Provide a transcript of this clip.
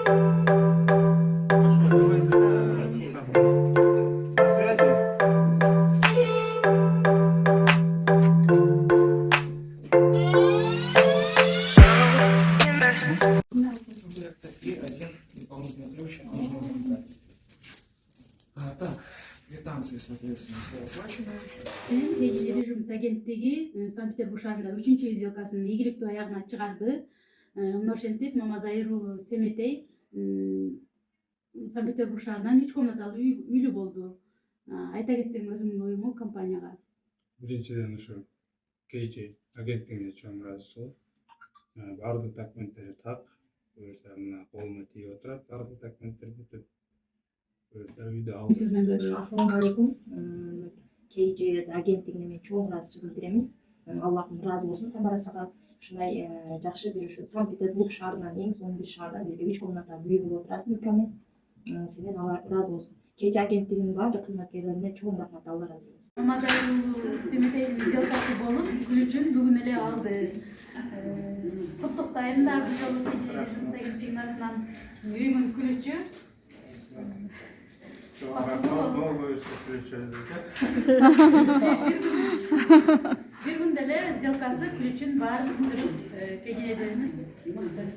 Связи. И один дополнительный ключ нужно выбрать. Так, квитанции, соответственно, все оплачены. Кежиде жұмыс агенттиги Санкт-Петербург шаарында 3-чү сделкасын ийгиликтүү аягына чыгарды. Мына ошентип Мамазайыр уулу Семетей Санкт-Петербург шаарынан 3 комнаталуу үйлүү болду. Айта кетсең өзүңдүн оюңу компанияга. Биринчиден ушу KJ агенттигине чоң ыраазычылык. Бардык документтери так. Буюрса мына колума тийип отурат. Бардык документтер бүтүп. Буюрса үйдө алдым. Ассаламу алейкум. KJ агенттигине мен чоң ыраазычылык билдиремин. Аллахым ыраазы болсун. Тамарасага ушундай жакшы бир ушу Санкт-Петербург шаарынан эң сонун бир шаардан бизге 3 комнаталуу үй болуп отурасың үкөмет. Сенен алар ыраазы болсун. KJ агенттигинин баардык кызматкерлерине чоң рахмат, Алла ыраазы болсун. Мамазайыр уулу Семетейдин сделкасы болуп, ключун бүгүн эле алды. Куттуктайм да бир жолу KJ жұмыс агенттигинин атынан үйүмдүн ключү. Бир күндө эле сделкасы ключун баарын бүтүрүп KJ-дерибиз